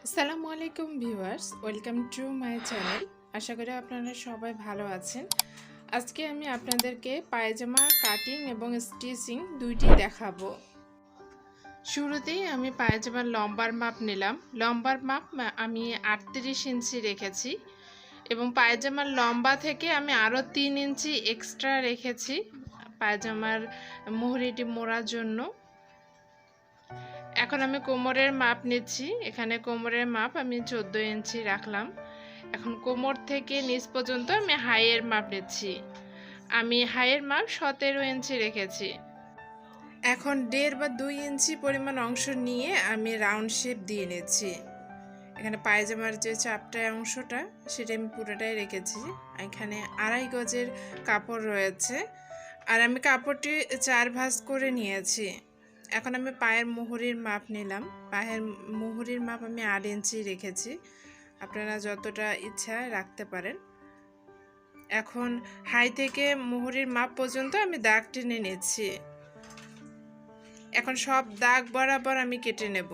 Assalamualaikum viewers, welcome to my channel. আশা করি আপনারা সবাই ভালো আছেন। আজকে আমি আপনাদেরকে পায়জামা কাটিং এবং স্টিচিং দুইটি দেখাবো। শুরুতেই আমি পায়জামার লম্বার মাপ নিলাম। লম্বার মাপ আমি 38 ইঞ্চি রেখেছি এবং পায়জামার লম্বা থেকে আমি আরও 3 ইঞ্চি এক্সট্রা রেখেছি পায়জামার মুহুরিটি মোড়ার জন্য। এখন আমি কোমরের মাপ নিচ্ছি। এখানে কোমরের মাপ আমি 14 ইঞ্চি রাখলাম। এখন কোমর থেকে নিচ পর্যন্ত আমি হাইয়ের মাপ নিচ্ছি। আমি হাইয়ের মাপ 17 ইঞ্চি রেখেছি। এখন 1.5 বা 2 ইঞ্চি পরিমাণ অংশ নিয়ে আমি রাউন্ড শেপ দিয়ে নিচ্ছি। এখানে পায়জামার যে চাপটায় অংশটা সেটা আমি পুরোটাই রেখেছি। এখানে 2.5 গজের কাপড় রয়েছে আর আমি কাপড়টি 4 ভাঁজ করে নিয়েছি। এখন আমি পায়ের মুহুরির মাপ নিলাম। পায়ের মুহুরির মাপ আমি 8 ইঞ্চি রেখেছি। আপনারা যতটা ইচ্ছা রাখতে পারেন। এখন হাই থেকে মুহুরির মাপ পর্যন্ত আমি দাগ টেনে নিচ্ছি। এখন সব দাগ বরাবর আমি কেটে নেব।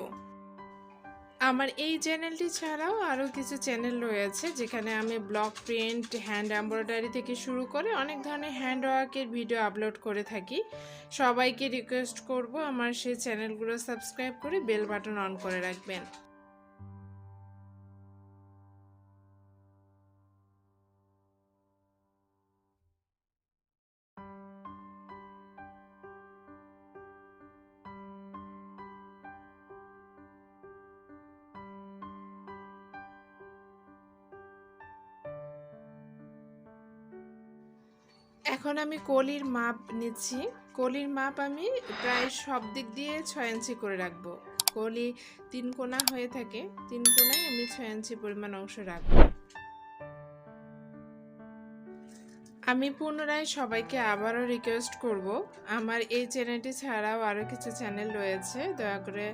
আমার এই চ্যানেলটি ছাড়াও আরও কিছু চ্যানেল রয়েছে যেখানে আমি ব্লক প্রিন্ট, হ্যান্ড এমব্রয়ডারি থেকে শুরু করে অনেক ধরনের হ্যান্ড ওয়ার্কের ভিডিও আপলোড করে থাকি। সবাইকে রিকোয়েস্ট করব আমার সেই চ্যানেলগুলো সাবস্ক্রাইব করে বেল বাটন অন করে রাখবেন। এখন আমি কলির মাপ নিচ্ছি। কলির মাপ আমি প্রায় সব দিক দিয়ে 6 ইঞ্চি করে রাখবো। কলি 3 কোণা হয়ে থাকে, 3 কোণায় আমি 6 ইঞ্চি পরিমাণ অংশ রাখবো। আমি পুনরায় সবাইকে আবারও রিকোয়েস্ট করব, আমার এই চ্যানেলটি ছাড়াও আরও কিছু চ্যানেল রয়েছে, দয়া করে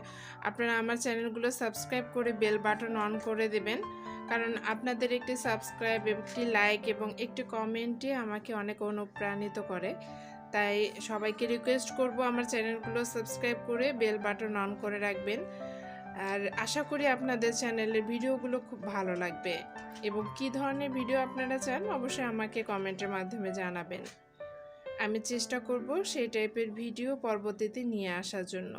আপনারা আমার চ্যানেলগুলো সাবস্ক্রাইব করে বেল বাটন অন করে দেবেন। কারণ আপনাদের একটি সাবস্ক্রাইব, একটি লাইক এবং একটি কমেন্টই আমাকে অনেক অনুপ্রাণিত করে। তাই সবাইকে রিকোয়েস্ট করব আমার চ্যানেলগুলো সাবস্ক্রাইব করে বেল বাটন অন করে রাখবেন। আর আশা করি আপনাদের চ্যানেলের ভিডিওগুলো খুব ভালো লাগবে এবং কী ধরনের ভিডিও আপনারা চান অবশ্যই আমাকে কমেন্টের মাধ্যমে জানাবেন। আমি চেষ্টা করব সেই টাইপের ভিডিও পরবর্তীতে নিয়ে আসার জন্য।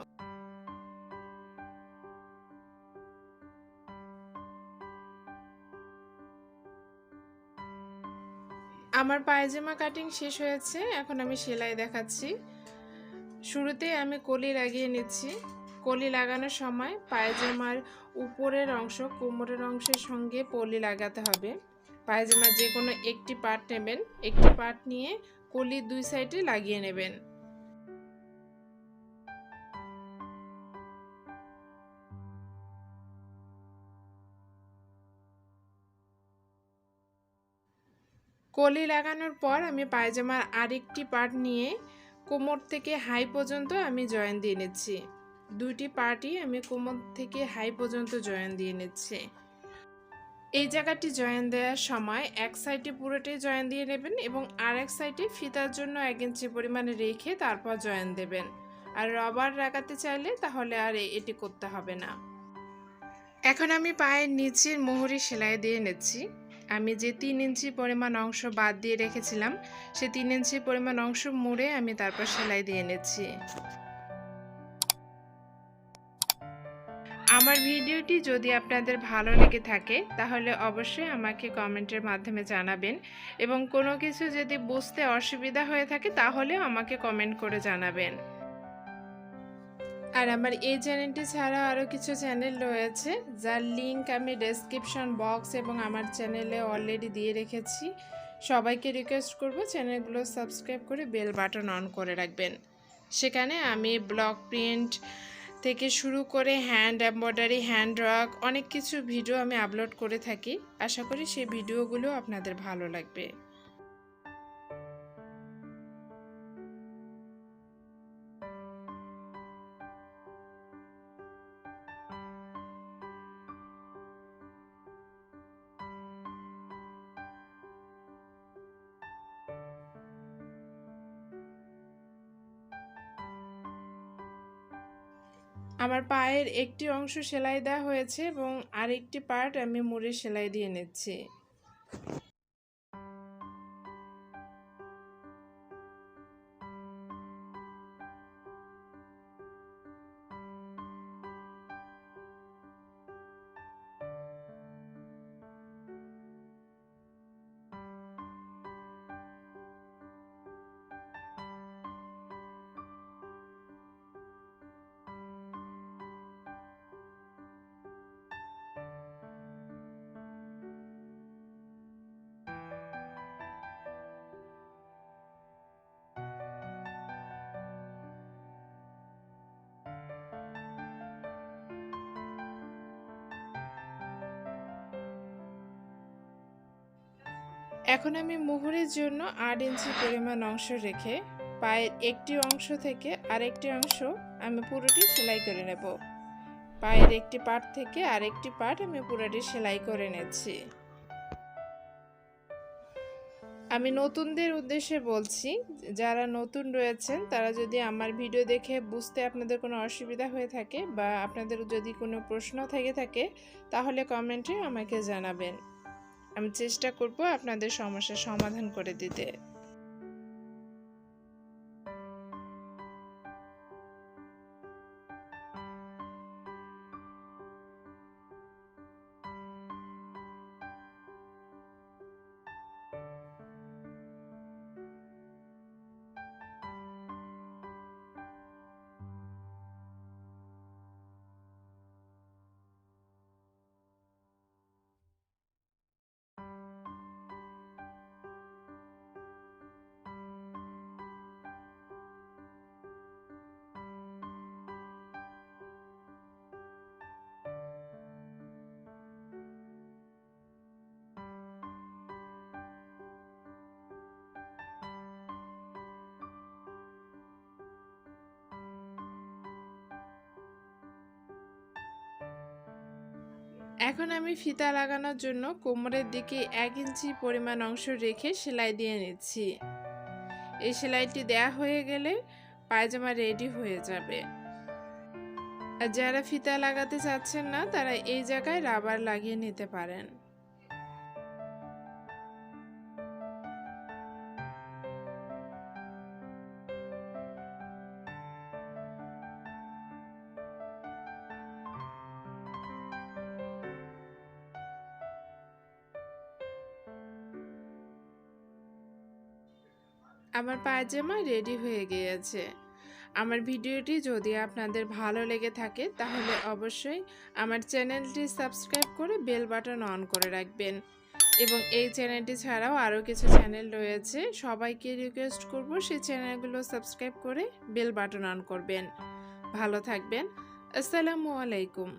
আমার পায়জামা কাটিং শেষ হয়েছে। এখন আমি সেলাই দেখাচ্ছি। শুরুতে আমি কলি লাগিয়ে নিচ্ছি। কলি লাগানোর সময় পায়জামার উপরের অংশ কোমরের অংশের সঙ্গে পলি লাগাতে হবে। পায়জামার যে কোনো একটি পার্ট নেবেন, একটি পার্ট নিয়ে কলির 2 সাইডে লাগিয়ে নেবেন। কলি লাগানোর পর আমি পায়জামার আরেকটি পার্ট নিয়ে কোমর থেকে হাই পর্যন্ত আমি জয়েন দিয়ে নিচ্ছি। দুইটি পার্টই আমি কোমর থেকে হাই পর্যন্ত জয়েন দিয়ে নিচ্ছি। এই জায়গাটি জয়েন দেওয়ার সময় এক সাইডে পুরোটাই জয়েন দিয়ে নেবেন এবং আরেক সাইডে ফিতার জন্য 1 ইঞ্চি পরিমাণে রেখে তারপর জয়েন দেবেন। আর রবার লাগাতে চাইলে তাহলে আর এটি করতে হবে না। এখন আমি পায়ের নিচের মুহুরি সেলাই দিয়ে নিচ্ছি। আমি যে 3 ইঞ্চি পরিমাণ অংশ বাদ দিয়ে রেখেছিলাম সে 3 ইঞ্চি পরিমাণ অংশ মুড়ে আমি তারপর সেলাই দিয়ে নিচ্ছি। আমার ভিডিওটি যদি আপনাদের ভালো লেগে থাকে তাহলে অবশ্যই আমাকে কমেন্টের মাধ্যমে জানাবেন এবং কোনো কিছু যদি বুঝতে অসুবিধা হয়ে থাকে তাহলেও আমাকে কমেন্ট করে জানাবেন। আর আমার এই চ্যানেলটি ছাড়া আরও কিছু চ্যানেল রয়েছে যার লিংক আমি ডেসক্রিপশন বক্স এবং আমার চ্যানেলে অলরেডি দিয়ে রেখেছি। সবাইকে রিকোয়েস্ট করব চ্যানেলগুলো সাবস্ক্রাইব করে বেল বাটন অন করে রাখবেন। সেখানে আমি ব্লক প্রিন্ট থেকে শুরু করে হ্যান্ড এমব্রয়ডারি, হ্যান্ড ওয়ার্ক অনেক কিছু ভিডিও আমি আপলোড করে থাকি। আশা করি সেই ভিডিওগুলো আপনাদের ভালো লাগবে। আমার পায়ের একটি অংশ সেলাই দেওয়া হয়েছে এবং আরেকটি পার্ট আমি মুড়ে সেলাই দিয়ে নিচ্ছি। এখন আমি মুহুরের জন্য 8 ইঞ্চি পরিমাণ অংশ রেখে পায়ের একটি অংশ থেকে আরেকটি অংশ আমি পুরোটি সেলাই করে নেব। পায়ের একটি পার্ট থেকে আরেকটি পার্ট আমি পুরোটি সেলাই করে নেছি। আমি নতুনদের উদ্দেশ্যে বলছি, যারা নতুন রয়েছেন তারা যদি আমার ভিডিও দেখে বুঝতে আপনাদের কোনো অসুবিধা হয়ে থাকে বা আপনাদের যদি কোনো প্রশ্ন থেকে থাকে তাহলে কমেন্টে আমাকে জানাবেন। আমি চেষ্টা করব আপনাদের সমস্যার সমাধান করে দিতে। এখন আমি ফিতা লাগানোর জন্য কোমরের দিকে 1 ইঞ্চি পরিমাণ অংশ রেখে সেলাই দিয়ে নিচ্ছি। এই সেলাইটি দেয়া হয়ে গেলে পায়জামা রেডি হয়ে যাবে। আর যারা ফিতা লাগাতে চাচ্ছেন না তারা এই জায়গায় রাবার লাগিয়ে নিতে পারেন। আমার পায়জামা রেডি হয়ে গিয়েছে। আমার ভিডিওটি যদি আপনাদের ভালো লেগে থাকে তাহলে অবশ্যই আমার চ্যানেলটি সাবস্ক্রাইব করে বেল বাটন অন করে রাখবেন। এবং এই চ্যানেলটি ছাড়াও আরও কিছু চ্যানেল রয়েছে, সবাইকে রিকোয়েস্ট করব সেই চ্যানেলগুলো সাবস্ক্রাইব করে বেল বাটন অন করবেন। ভালো থাকবেন। আসসালামু আলাইকুম।